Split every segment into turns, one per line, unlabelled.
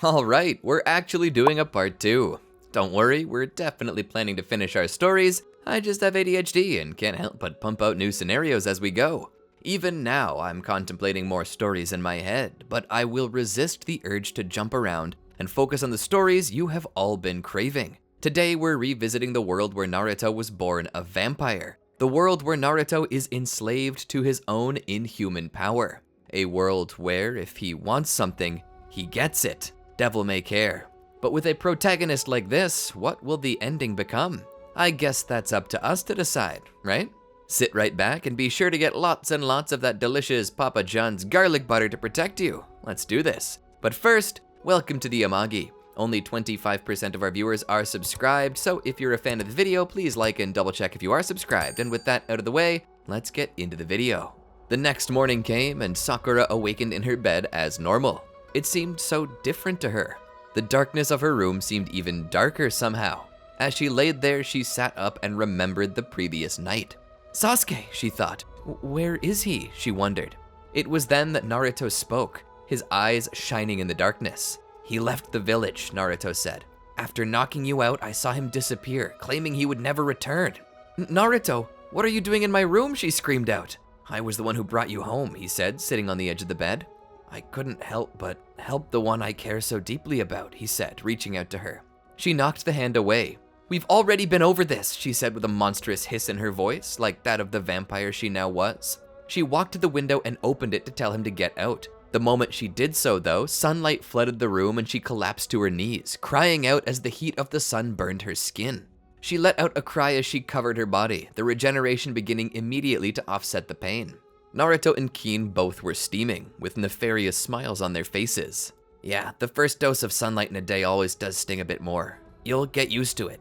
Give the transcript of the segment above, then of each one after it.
Alright, we're actually doing a part 2. Don't worry, we're definitely planning to finish our stories. I just have ADHD and can't help but pump out new scenarios as we go. Even now, I'm contemplating more stories in my head, but I will resist the urge to jump around and focus on the stories you have all been craving. Today, we're revisiting the world where Naruto was born a vampire. The world where Naruto is enslaved to his own inhuman power. A world where, if he wants something, he gets it. Devil may care. But with a protagonist like this, what will the ending become? I guess that's up to us to decide, right? Sit right back and be sure to get lots and lots of that delicious Papa John's garlic butter to protect you. Let's do this. But first, welcome to the Amagi. Only 25% of our viewers are subscribed, so if you're a fan of the video, please like and double check if you are subscribed. And with that out of the way, let's get into the video. The next morning came and Sakura awakened in her bed as normal. It seemed so different to her. The darkness of her room seemed even darker somehow. As she laid there, she sat up and remembered the previous night. Sasuke, she thought. Where is he? She wondered. It was then that Naruto spoke, his eyes shining in the darkness. He left the village, Naruto said. After knocking you out, I saw him disappear, claiming he would never return. Naruto, what are you doing in my room? She screamed out. I was the one who brought you home, he said, sitting on the edge of the bed. I couldn't help but help the one I care so deeply about, he said, reaching out to her. She knocked the hand away. We've already been over this, she said with a monstrous hiss in her voice, like that of the vampire she now was. She walked to the window and opened it to tell him to get out. The moment she did so, though, sunlight flooded the room and she collapsed to her knees, crying out as the heat of the sun burned her skin. She let out a cry as she covered her body, the regeneration beginning immediately to offset the pain. Naruto and Kin both were steaming, with nefarious smiles on their faces. Yeah, the first dose of sunlight in a day always does sting a bit more. You'll get used to it.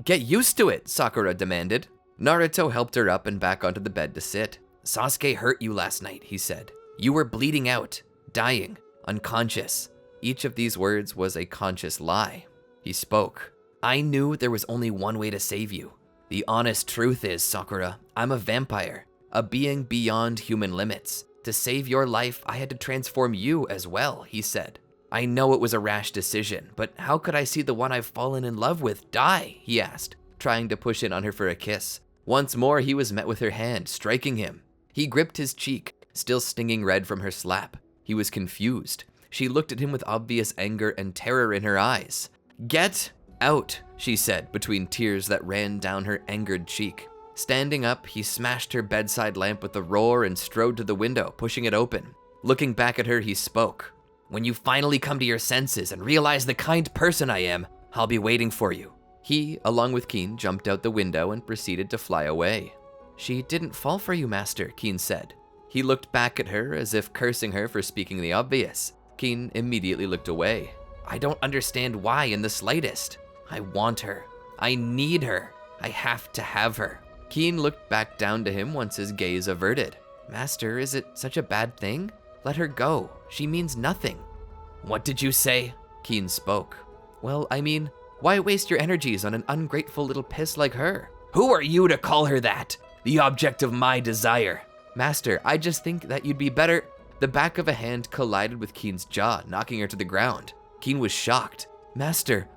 Get used to it, Sakura demanded. Naruto helped her up and back onto the bed to sit. Sasuke hurt you last night, he said. You were bleeding out, dying, unconscious. Each of these words was a conscious lie. He spoke. I knew there was only one way to save you. The honest truth is, Sakura, I'm a vampire, a being beyond human limits. To save your life, I had to transform you as well, he said. I know it was a rash decision, but how could I see the one I've fallen in love with die, he asked, trying to push in on her for a kiss. Once more, he was met with her hand, striking him. He gripped his cheek, still stinging red from her slap. He was confused. She looked at him with obvious anger and terror in her eyes. Get out, she said, between tears that ran down her angered cheek. Standing up, he smashed her bedside lamp with a roar and strode to the window, pushing it open. Looking back at her, he spoke. When you finally come to your senses and realize the kind person I am, I'll be waiting for you. He, along with Kin, jumped out the window and proceeded to fly away. She didn't fall for you, Master, Kin said. He looked back at her as if cursing her for speaking the obvious. Kin immediately looked away. I don't understand why in the slightest. I want her. I need her. I have to have her. Kin looked back down to him once his gaze averted. Master, is it such a bad thing? Let her go. She means nothing. What did you say? Kin spoke. Well, I mean, why waste your energies on an ungrateful little piss like her? Who are you to call her that? The object of my desire. Master, I just think that you'd be better. The back of a hand collided with Kin's jaw, knocking her to the ground. Kin was shocked. Master,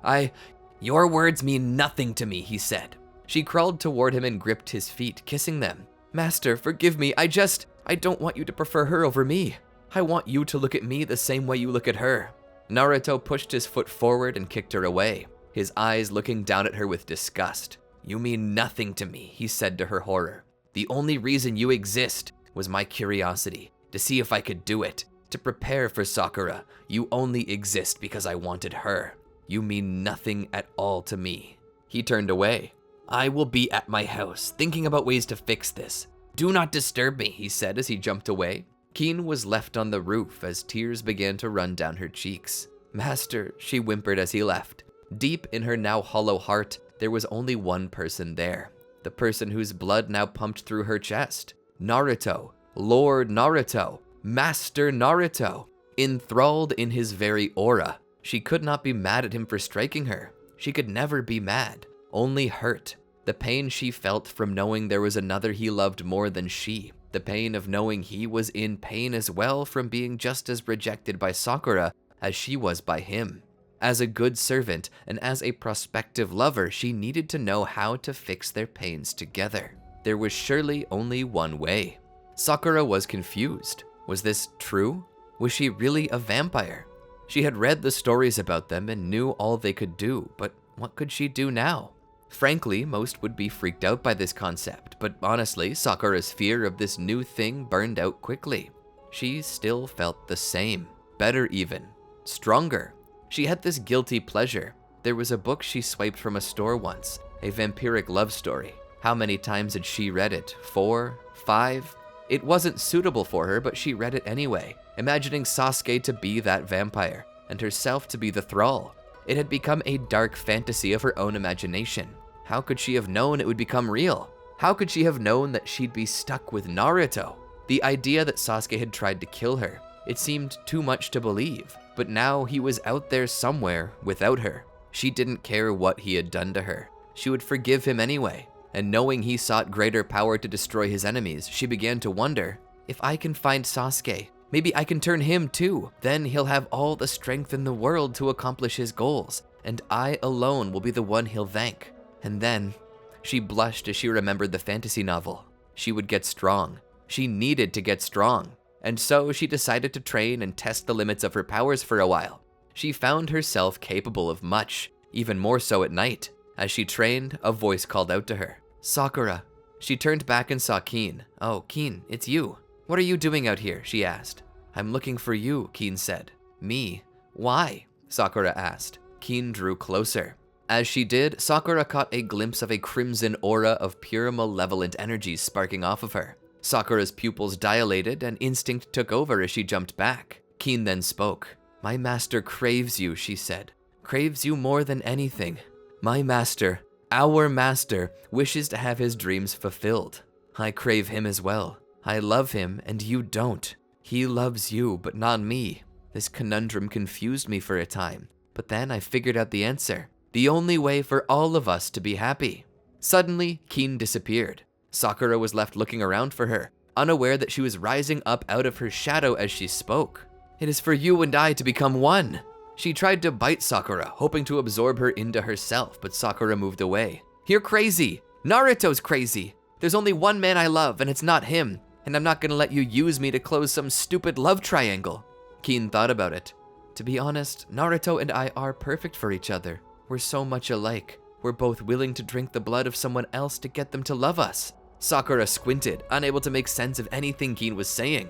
Your words mean nothing to me, he said. She crawled toward him and gripped his feet, kissing them. Master, forgive me. I don't want you to prefer her over me. I want you to look at me the same way you look at her. Naruto pushed his foot forward and kicked her away, his eyes looking down at her with disgust. You mean nothing to me, he said to her horror. The only reason you exist was my curiosity, to see if I could do it, to prepare for Sakura. You only exist because I wanted her. You mean nothing at all to me. He turned away. I will be at my house, thinking about ways to fix this. Do not disturb me, he said as he jumped away. Kin was left on the roof as tears began to run down her cheeks. Master, she whimpered as he left. Deep in her now hollow heart, there was only one person there. The person whose blood now pumped through her chest. Naruto. Lord Naruto. Master Naruto. Enthralled in his very aura. She could not be mad at him for striking her. She could never be mad. Only hurt. The pain she felt from knowing there was another he loved more than she. The pain of knowing he was in pain as well from being just as rejected by Sakura, as she was by him. As a good servant and as a prospective lover, she needed to know how to fix their pains together. There was surely only one way. Sakura was confused. Was this true? Was she really a vampire? She had read the stories about them and knew all they could do, but what could she do now? Frankly, most would be freaked out by this concept, but honestly, Sakura's fear of this new thing burned out quickly. She still felt the same, better even, stronger. She had this guilty pleasure. There was a book she swiped from a store once, a vampiric love story. How many times had she read it? 4? 5? It wasn't suitable for her, but she read it anyway, imagining Sasuke to be that vampire, and herself to be the thrall. It had become a dark fantasy of her own imagination. How could she have known it would become real? How could she have known that she'd be stuck with Naruto? The idea that Sasuke had tried to kill her, it seemed too much to believe, but now he was out there somewhere without her. She didn't care what he had done to her. She would forgive him anyway. And knowing he sought greater power to destroy his enemies, she began to wonder, if I can find Sasuke, maybe I can turn him too. Then he'll have all the strength in the world to accomplish his goals, and I alone will be the one he'll thank. And then, she blushed as she remembered the fantasy novel. She would get strong. She needed to get strong. And so she decided to train and test the limits of her powers for a while. She found herself capable of much, even more so at night. As she trained, a voice called out to her, "Sakura." She turned back and saw Keen. "Oh, Keen, it's you. What are you doing out here?" she asked. "I'm looking for you," Keen said. "Me? Why?" Sakura asked. Keen drew closer. As she did, Sakura caught a glimpse of a crimson aura of pure malevolent energies sparking off of her. Sakura's pupils dilated and instinct took over as she jumped back. Keen then spoke. "My master craves you," she said. "Craves you more than anything. My master, our master, wishes to have his dreams fulfilled. I crave him as well. I love him and you don't. He loves you, but not me. This conundrum confused me for a time, but then I figured out the answer. The only way for all of us to be happy." Suddenly, Keen disappeared. Sakura was left looking around for her, unaware that she was rising up out of her shadow as she spoke. "It is for you and I to become one." She tried to bite Sakura, hoping to absorb her into herself, but Sakura moved away. "You're crazy. Naruto's crazy. There's only one man I love, and it's not him, and I'm not gonna let you use me to close some stupid love triangle." Keen thought about it. "To be honest, Naruto and I are perfect for each other. We're so much alike. We're both willing to drink the blood of someone else to get them to love us." Sakura squinted, unable to make sense of anything Keen was saying.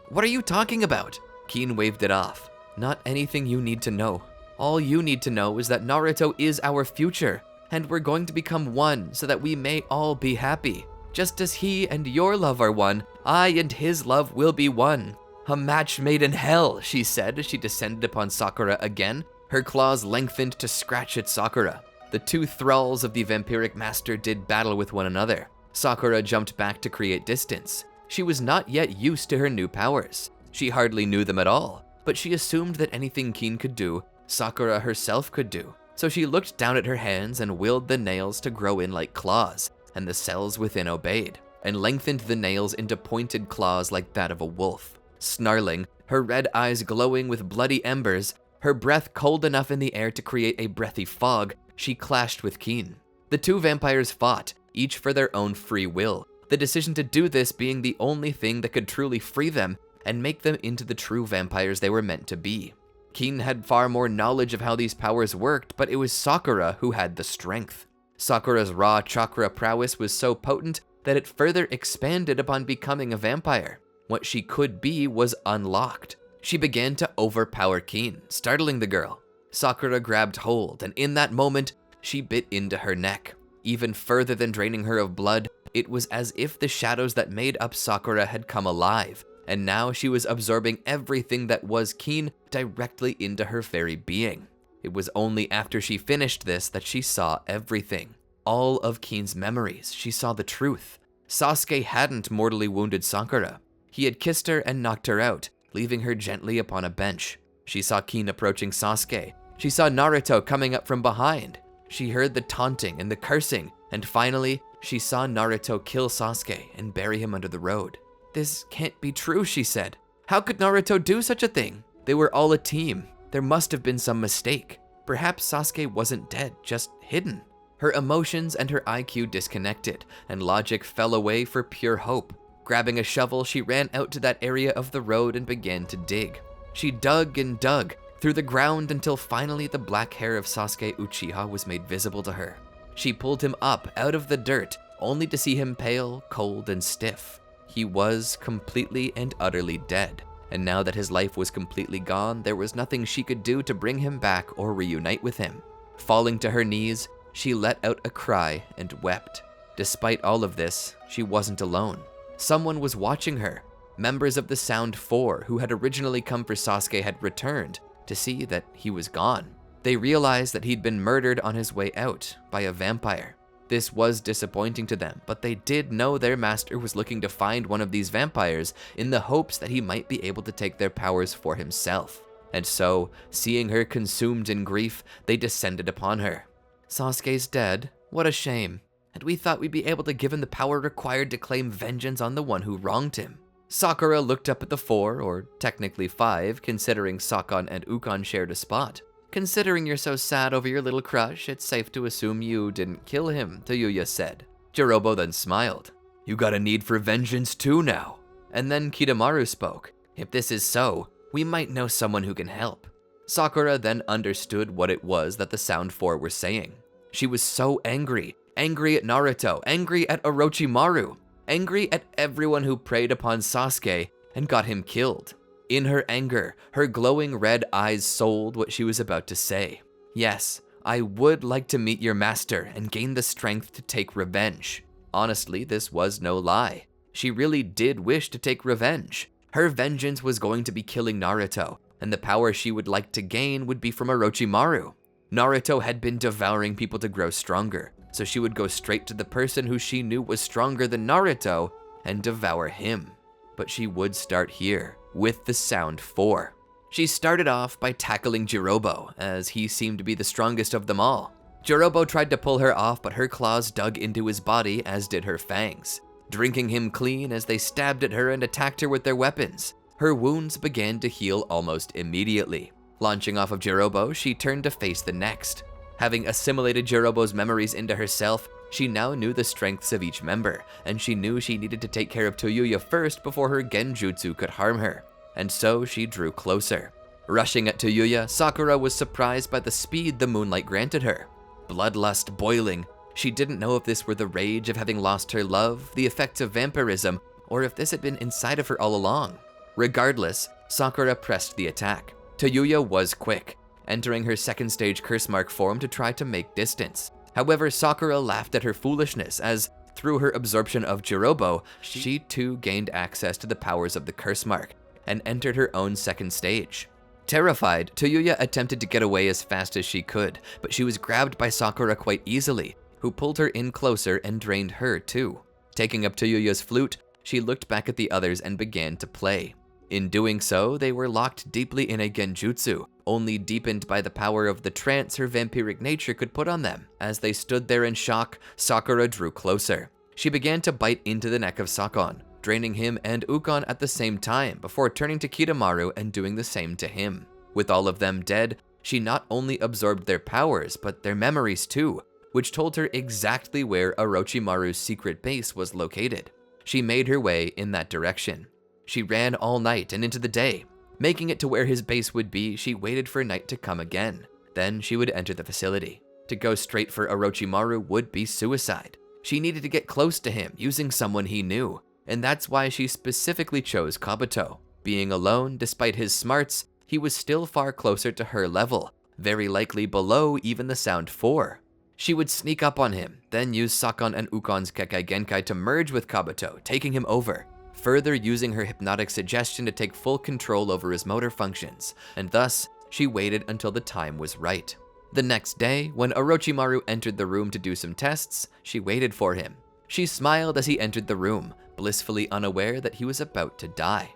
"What are you talking about?" Keen waved it off. "Not anything you need to know. All you need to know is that Naruto is our future, and we're going to become one so that we may all be happy. Just as he and your love are one, I and his love will be one. A match made in hell," she said as she descended upon Sakura again. Her claws lengthened to scratch at Sakura. The two thralls of the vampiric master did battle with one another. Sakura jumped back to create distance. She was not yet used to her new powers. She hardly knew them at all, but she assumed that anything Keen could do, Sakura herself could do. So she looked down at her hands and willed the nails to grow in like claws, and the cells within obeyed, and lengthened the nails into pointed claws like that of a wolf. Snarling, her red eyes glowing with bloody embers, her breath cold enough in the air to create a breathy fog, she clashed with Keen. The two vampires fought, each for their own free will, the decision to do this being the only thing that could truly free them and make them into the true vampires they were meant to be. Keen had far more knowledge of how these powers worked, but it was Sakura who had the strength. Sakura's raw chakra prowess was so potent that it further expanded upon becoming a vampire. What she could be was unlocked. She began to overpower Keen, startling the girl. Sakura grabbed hold, and in that moment, she bit into her neck. Even further than draining her of blood, it was as if the shadows that made up Sakura had come alive, and now she was absorbing everything that was Keen directly into her very being. It was only after she finished this that she saw everything. All of Keen's memories, she saw the truth. Sasuke hadn't mortally wounded Sakura. He had kissed her and knocked her out, leaving her gently upon a bench. She saw Keen approaching Sasuke. She saw Naruto coming up from behind. She heard the taunting and the cursing, and finally, she saw Naruto kill Sasuke and bury him under the road. "This can't be true," she said. "How could Naruto do such a thing? They were all a team. There must have been some mistake. Perhaps Sasuke wasn't dead, just hidden. Her emotions and her IQ disconnected, and logic fell away for pure hope. Grabbing a shovel, she ran out to that area of the road and began to dig. She dug and dug through the ground until finally the black hair of Sasuke Uchiha was made visible to her. She pulled him up out of the dirt, only to see him pale, cold, and stiff. He was completely and utterly dead, and now that his life was completely gone, there was nothing she could do to bring him back or reunite with him. Falling to her knees, she let out a cry and wept. Despite all of this, she wasn't alone. Someone was watching her. Members of the Sound Four, who had originally come for Sasuke, had returned to see that he was gone. They realized that he'd been murdered on his way out by a vampire. This was disappointing to them, but they did know their master was looking to find one of these vampires in the hopes that he might be able to take their powers for himself. And so, seeing her consumed in grief, they descended upon her. "Sasuke's dead. What a shame. And we thought we'd be able to give him the power required to claim vengeance on the one who wronged him." Sakura looked up at the 4, or technically 5, considering Sakon and Ukon shared a spot. "Considering you're so sad over your little crush, it's safe to assume you didn't kill him," Toyuya said. Jirobo then smiled. "You got a need for vengeance too now." And then Kitamaru spoke. "If this is so, we might know someone who can help." Sakura then understood what it was that the Sound Four were saying. She was so angry. Angry at Naruto, angry at Orochimaru, angry at everyone who preyed upon Sasuke and got him killed. In her anger, her glowing red eyes sold what she was about to say. "Yes, I would like to meet your master and gain the strength to take revenge." Honestly, this was no lie. She really did wish to take revenge. Her vengeance was going to be killing Naruto, and the power she would like to gain would be from Orochimaru. Naruto had been devouring people to grow stronger, so she would go straight to the person who she knew was stronger than Naruto and devour him. But she would start here, with the Sound Four. She started off by tackling Jirobo, as he seemed to be the strongest of them all. Jirobo tried to pull her off, but her claws dug into his body, as did her fangs, drinking him clean as they stabbed at her and attacked her with their weapons. Her wounds began to heal almost immediately. Launching off of Jirobo, she turned to face the next. Having assimilated Jirobo's memories into herself, she now knew the strengths of each member, and she knew she needed to take care of Toyuya first before her genjutsu could harm her. And so she drew closer. Rushing at Toyuya, Sakura was surprised by the speed the moonlight granted her. Bloodlust boiling, she didn't know if this were the rage of having lost her love, the effects of vampirism, or if this had been inside of her all along. Regardless, Sakura pressed the attack. Toyuya was quick, entering her second stage curse mark form to try to make distance. However, Sakura laughed at her foolishness as, through her absorption of Jirobo, she too gained access to the powers of the curse mark and entered her own second stage. Terrified, Toyuya attempted to get away as fast as she could, but she was grabbed by Sakura quite easily, who pulled her in closer and drained her too. Taking up Toyuya's flute, she looked back at the others and began to play. In doing so, they were locked deeply in a genjutsu, only deepened by the power of the trance her vampiric nature could put on them. As they stood there in shock, Sakura drew closer. She began to bite into the neck of Sakon, draining him and Ukon at the same time before turning to Kitamaru and doing the same to him. With all of them dead, she not only absorbed their powers, but their memories too, which told her exactly where Orochimaru's secret base was located. She made her way in that direction. She ran all night and into the day. Making it to where his base would be, she waited for night to come again. Then she would enter the facility. To go straight for Orochimaru would be suicide. She needed to get close to him using someone he knew, and that's why she specifically chose Kabuto. Being alone, despite his smarts, he was still far closer to her level, very likely below even the Sound Four. She would sneak up on him, then use Sakon and Ukon's Kekai Genkai to merge with Kabuto, taking him over, further using her hypnotic suggestion to take full control over his motor functions, and thus, she waited until the time was right. The next day, when Orochimaru entered the room to do some tests, she waited for him. She smiled as he entered the room, blissfully unaware that he was about to die.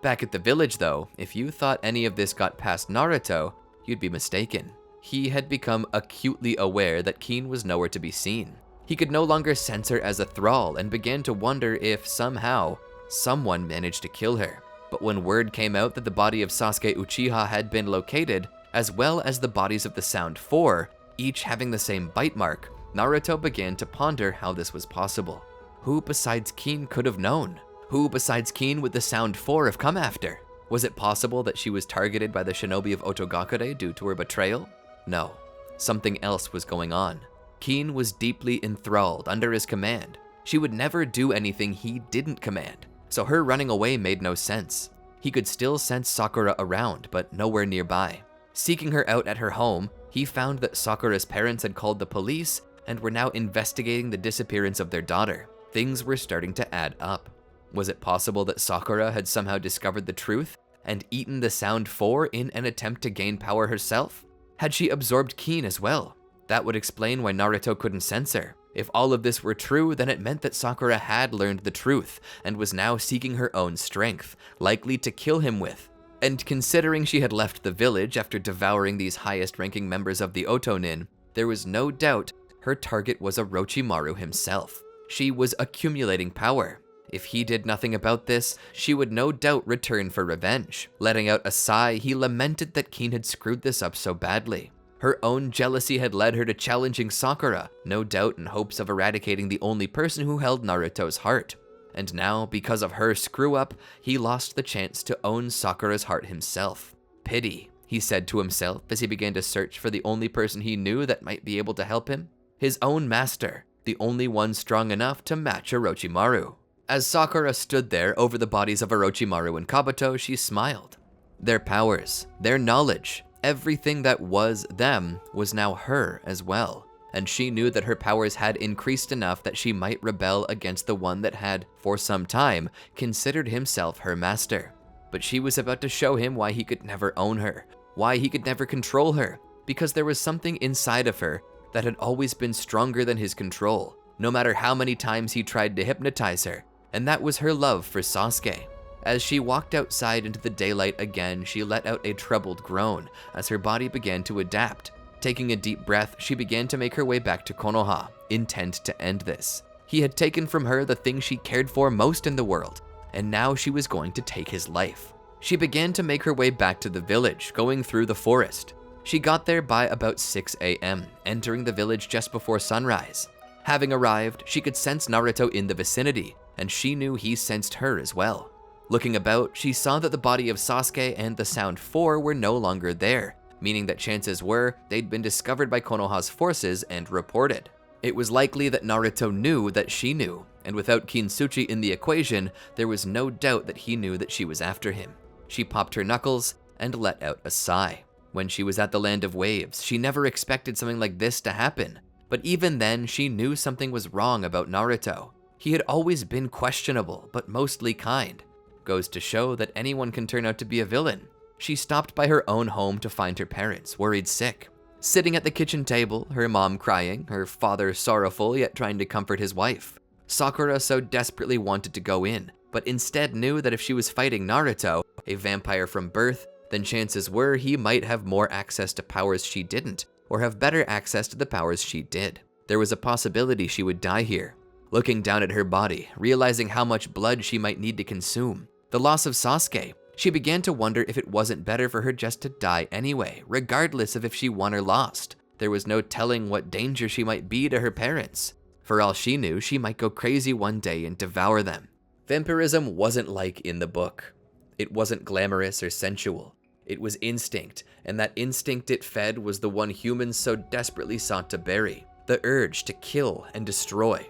Back at the village though, if you thought any of this got past Naruto, you'd be mistaken. He had become acutely aware that Keen was nowhere to be seen. He could no longer sense her as a thrall and began to wonder if somehow, someone managed to kill her. But when word came out that the body of Sasuke Uchiha had been located, as well as the bodies of the Sound Four, each having the same bite mark, Naruto began to ponder how this was possible. Who besides Kin could have known? Who besides Kin would the Sound Four have come after? Was it possible that she was targeted by the shinobi of Otogakure due to her betrayal? No, something else was going on. Kin was deeply enthralled under his command. She would never do anything he didn't command, so her running away made no sense. He could still sense Sakura around, but nowhere nearby. Seeking her out at her home, he found that Sakura's parents had called the police and were now investigating the disappearance of their daughter. Things were starting to add up. Was it possible that Sakura had somehow discovered the truth and eaten the Sound Four in an attempt to gain power herself? Had she absorbed Kin as well? That would explain why Naruto couldn't sense her. If all of this were true, then it meant that Sakura had learned the truth and was now seeking her own strength, likely to kill him with. And considering she had left the village after devouring these highest-ranking members of the Otonin, there was no doubt her target was Orochimaru himself. She was accumulating power. If he did nothing about this, she would no doubt return for revenge. Letting out a sigh, he lamented that Kin had screwed this up so badly. Her own jealousy had led her to challenging Sakura, no doubt in hopes of eradicating the only person who held Naruto's heart. And now, because of her screw-up, he lost the chance to own Sakura's heart himself. Pity, he said to himself as he began to search for the only person he knew that might be able to help him. His own master, the only one strong enough to match Orochimaru. As Sakura stood there over the bodies of Orochimaru and Kabuto, she smiled. Their powers, their knowledge, everything that was them was now her as well, and she knew that her powers had increased enough that she might rebel against the one that had, for some time, considered himself her master. But she was about to show him why he could never own her, why he could never control her, because there was something inside of her that had always been stronger than his control, no matter how many times he tried to hypnotize her, and that was her love for Sasuke. As she walked outside into the daylight again, she let out a troubled groan as her body began to adapt. Taking a deep breath, she began to make her way back to Konoha, intent to end this. He had taken from her the thing she cared for most in the world, and now she was going to take his life. She began to make her way back to the village, going through the forest. She got there by about 6 a.m., entering the village just before sunrise. Having arrived, she could sense Naruto in the vicinity, and she knew he sensed her as well. Looking about, she saw that the body of Sasuke and the Sound Four were no longer there, meaning that chances were they'd been discovered by Konoha's forces and reported. It was likely that Naruto knew that she knew, and without Kintsuchi in the equation, there was no doubt that he knew that she was after him. She popped her knuckles and let out a sigh. When she was at the Land of Waves, she never expected something like this to happen, but even then she knew something was wrong about Naruto. He had always been questionable, but mostly kind. Goes to show that anyone can turn out to be a villain. She stopped by her own home to find her parents, worried sick. Sitting at the kitchen table, her mom crying, her father sorrowful yet trying to comfort his wife. Sakura so desperately wanted to go in, but instead knew that if she was fighting Naruto, a vampire from birth, then chances were he might have more access to powers she didn't, or have better access to the powers she did. There was a possibility she would die here. Looking down at her body, realizing how much blood she might need to consume, the loss of Sasuke, she began to wonder if it wasn't better for her just to die anyway, regardless of if she won or lost. There was no telling what danger she might be to her parents. For all she knew, she might go crazy one day and devour them. Vampirism wasn't like in the book. It wasn't glamorous or sensual. It was instinct, and that instinct it fed was the one humans so desperately sought to bury, the urge to kill and destroy.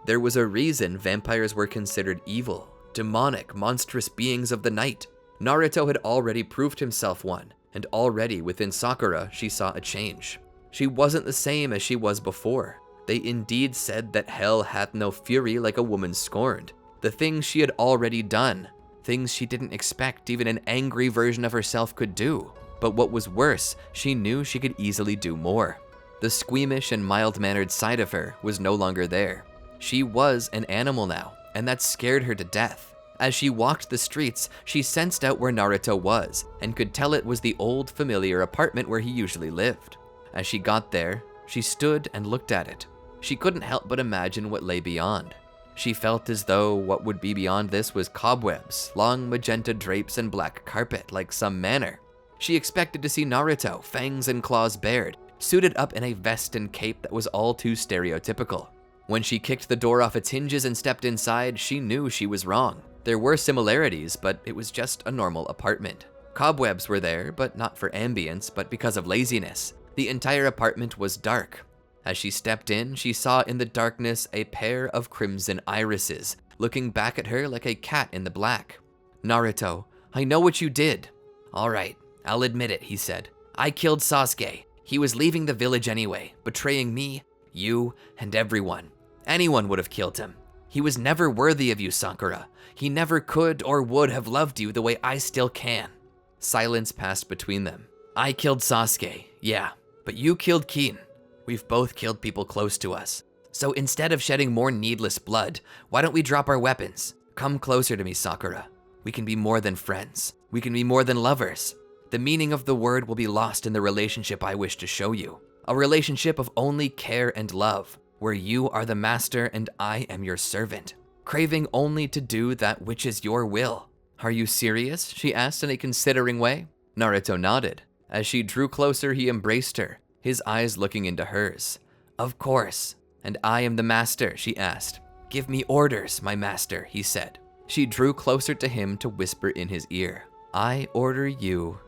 There was a reason vampires were considered evil, demonic, monstrous beings of the night. Naruto had already proved himself one, and already within Sakura she saw a change. She wasn't the same as she was before. They indeed said that hell hath no fury like a woman scorned. The things she had already done, things she didn't expect even an angry version of herself could do. But what was worse, she knew she could easily do more. The squeamish and mild-mannered side of her was no longer there. She was an animal now, and that scared her to death. As she walked the streets, she sensed out where Naruto was, and could tell it was the old familiar apartment where he usually lived. As she got there, she stood and looked at it. She couldn't help but imagine what lay beyond. She felt as though what would be beyond this was cobwebs, long magenta drapes, and black carpet like some manor. She expected to see Naruto, fangs and claws bared, suited up in a vest and cape that was all too stereotypical. When she kicked the door off its hinges and stepped inside, she knew she was wrong. There were similarities, but it was just a normal apartment. Cobwebs were there, but not for ambience, but because of laziness. The entire apartment was dark. As she stepped in, she saw in the darkness a pair of crimson irises, looking back at her like a cat in the black. "Naruto, I know what you did." "All right, I'll admit it," he said. "I killed Sasuke. He was leaving the village anyway, betraying me, you, and everyone. Anyone would have killed him. He was never worthy of you, Sakura. He never could or would have loved you the way I still can." Silence passed between them. "I killed Sasuke, yeah, but you killed Kin. We've both killed people close to us. So instead of shedding more needless blood, why don't we drop our weapons? Come closer to me, Sakura. We can be more than friends. We can be more than lovers. The meaning of the word will be lost in the relationship I wish to show you. A relationship of only care and love, where you are the master and I am your servant, craving only to do that which is your will." "Are you serious?" she asked in a considering way. Naruto nodded. As she drew closer, he embraced her, his eyes looking into hers. "Of course. And I am the master," she asked. "Give me orders, my master," he said. She drew closer to him to whisper in his ear, "I order you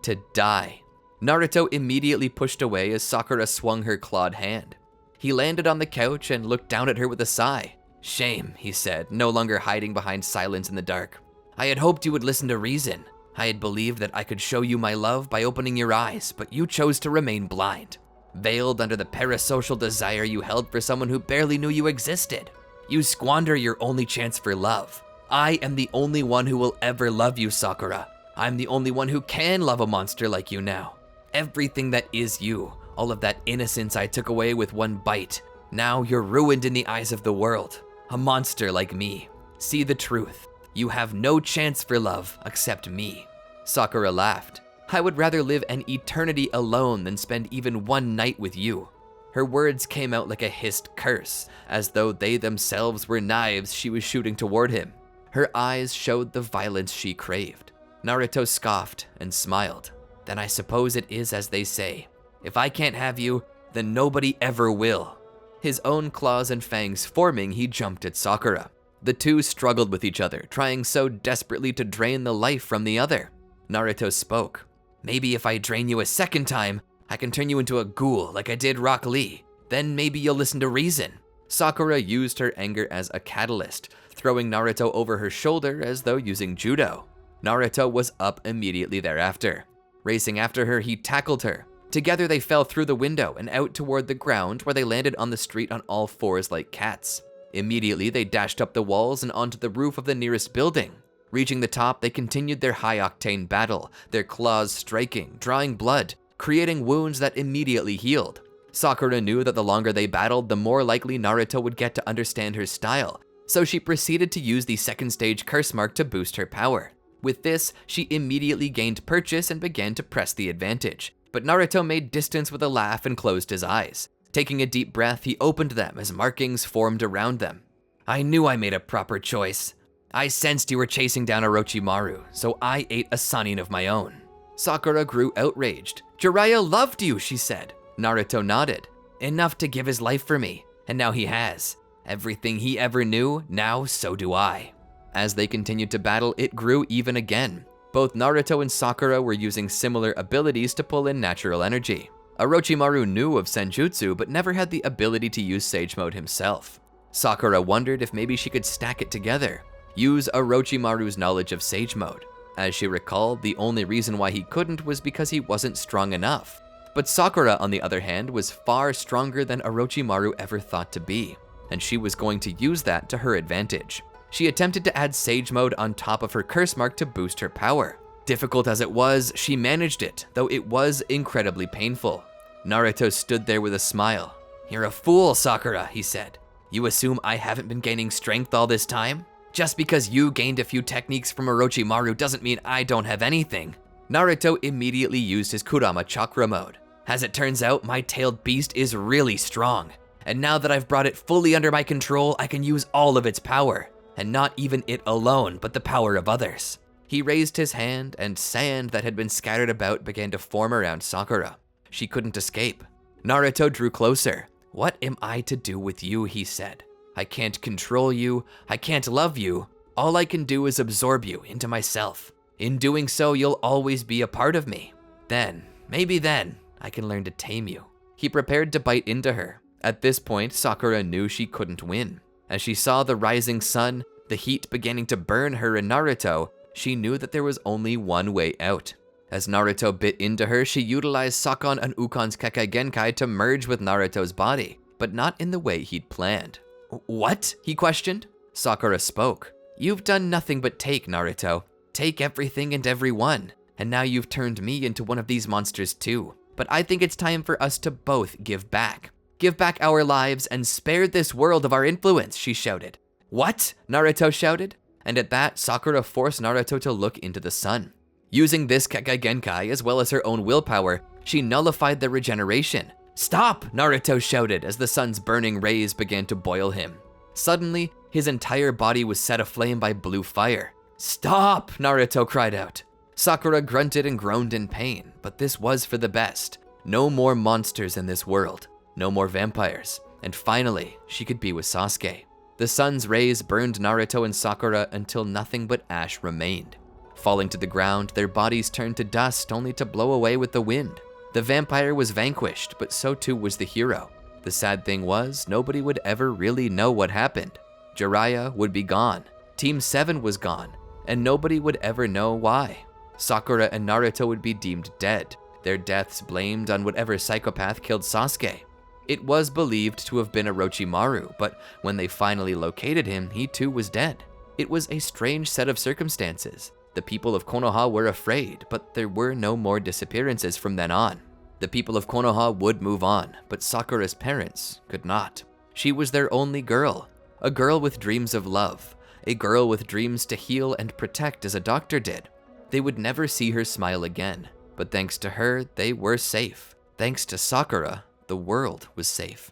to die." Naruto immediately pushed away as Sakura swung her clawed hand. He landed on the couch and looked down at her with a sigh. "Shame," he said, no longer hiding behind silence in the dark. "I had hoped you would listen to reason. I had believed that I could show you my love by opening your eyes, but you chose to remain blind, veiled under the parasocial desire you held for someone who barely knew you existed. You squander your only chance for love. I am the only one who will ever love you, Sakura. I'm the only one who can love a monster like you now. Everything that is you, all of that innocence I took away with one bite. Now you're ruined in the eyes of the world. A monster like me. See the truth. You have no chance for love except me." Sakura laughed. "I would rather live an eternity alone than spend even one night with you." Her words came out like a hissed curse, as though they themselves were knives she was shooting toward him. Her eyes showed the violence she craved. Naruto scoffed and smiled. "Then I suppose it is as they say. If I can't have you, then nobody ever will." His own claws and fangs forming, he jumped at Sakura. The two struggled with each other, trying so desperately to drain the life from the other. Naruto spoke. "Maybe if I drain you a second time, I can turn you into a ghoul like I did Rock Lee. Then maybe you'll listen to reason." Sakura used her anger as a catalyst, throwing Naruto over her shoulder as though using judo. Naruto was up immediately thereafter. Racing after her, he tackled her. Together they fell through the window and out toward the ground, where they landed on the street on all fours like cats. Immediately they dashed up the walls and onto the roof of the nearest building. Reaching the top, they continued their high-octane battle, their claws striking, drawing blood, creating wounds that immediately healed. Sakura knew that the longer they battled, the more likely Naruto would get to understand her style, so she proceeded to use the second stage curse mark to boost her power. With this, she immediately gained purchase and began to press the advantage, but Naruto made distance with a laugh and closed his eyes. Taking a deep breath, he opened them as markings formed around them. "I knew I made a proper choice. I sensed you were chasing down Orochimaru, so I ate a Sannin of my own." Sakura grew outraged. "Jiraiya loved you," she said. Naruto nodded. "Enough to give his life for me, and now he has. Everything he ever knew, now so do I." As they continued to battle, it grew even again. Both Naruto and Sakura were using similar abilities to pull in natural energy. Orochimaru knew of Senjutsu, but never had the ability to use Sage Mode himself. Sakura wondered if maybe she could stack it together, use Orochimaru's knowledge of Sage Mode. As she recalled, the only reason why he couldn't was because he wasn't strong enough. But Sakura, on the other hand, was far stronger than Orochimaru ever thought to be, and she was going to use that to her advantage. She attempted to add Sage Mode on top of her curse mark to boost her power. Difficult as it was, she managed it, though it was incredibly painful. Naruto stood there with a smile. "You're a fool, Sakura," he said. "You assume I haven't been gaining strength all this time? Just because you gained a few techniques from Orochimaru doesn't mean I don't have anything." Naruto immediately used his Kurama Chakra mode. "As it turns out, my tailed beast is really strong. And now that I've brought it fully under my control, I can use all of its power. And not even it alone, but the power of others." He raised his hand, and sand that had been scattered about began to form around Sakura. She couldn't escape. Naruto drew closer. "What am I to do with you?" he said. "I can't control you. I can't love you. All I can do is absorb you into myself. In doing so, you'll always be a part of me. Then, maybe then, I can learn to tame you." He prepared to bite into her. At this point, Sakura knew she couldn't win. As she saw the rising sun, the heat beginning to burn her and Naruto, she knew that there was only one way out. As Naruto bit into her, she utilized Sakon and Ukon's Kekkei Genkai to merge with Naruto's body, but not in the way he'd planned. "What?" he questioned. Sakura spoke. "You've done nothing but take, Naruto. Take everything and everyone. And now you've turned me into one of these monsters too. But I think it's time for us to both give back. Give back our lives and spare this world of our influence," she shouted. "What?" Naruto shouted. And at that, Sakura forced Naruto to look into the sun. Using this Kekkei Genkai as well as her own willpower, she nullified the regeneration. "Stop!" Naruto shouted as the sun's burning rays began to boil him. Suddenly, his entire body was set aflame by blue fire. "Stop!" Naruto cried out. Sakura grunted and groaned in pain, but this was for the best. No more monsters in this world. No more vampires. And finally, she could be with Sasuke. The sun's rays burned Naruto and Sakura until nothing but ash remained. Falling to the ground, their bodies turned to dust only to blow away with the wind. The vampire was vanquished, but so too was the hero. The sad thing was, nobody would ever really know what happened. Jiraiya would be gone, Team 7 was gone, and nobody would ever know why. Sakura and Naruto would be deemed dead, their deaths blamed on whatever psychopath killed Sasuke. It was believed to have been Orochimaru, but when they finally located him, he too was dead. It was a strange set of circumstances. The people of Konoha were afraid, but there were no more disappearances from then on. The people of Konoha would move on, but Sakura's parents could not. She was their only girl, a girl with dreams of love, a girl with dreams to heal and protect as a doctor did. They would never see her smile again, but thanks to her, they were safe. Thanks to Sakura, the world was safe.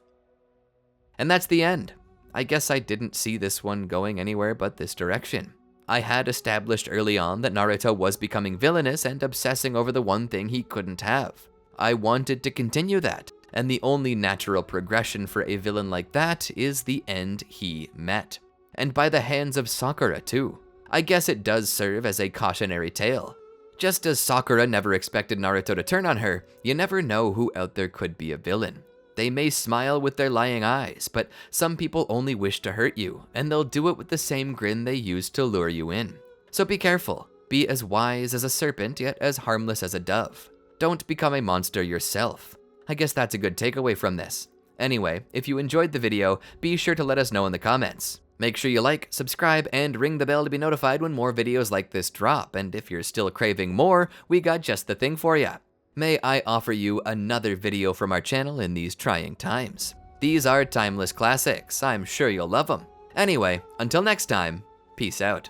And that's the end. I guess I didn't see this one going anywhere but this direction. I had established early on that Naruto was becoming villainous and obsessing over the one thing he couldn't have. I wanted to continue that, and the only natural progression for a villain like that is the end he met. And by the hands of Sakura too. I guess it does serve as a cautionary tale. Just as Sakura never expected Naruto to turn on her, you never know who out there could be a villain. They may smile with their lying eyes, but some people only wish to hurt you, and they'll do it with the same grin they used to lure you in. So be careful. Be as wise as a serpent, yet as harmless as a dove. Don't become a monster yourself. I guess that's a good takeaway from this. Anyway, if you enjoyed the video, be sure to let us know in the comments. Make sure you like, subscribe, and ring the bell to be notified when more videos like this drop, and if you're still craving more, we got just the thing for ya. May I offer you another video from our channel in these trying times. These are timeless classics, I'm sure you'll love them. Anyway, until next time, peace out.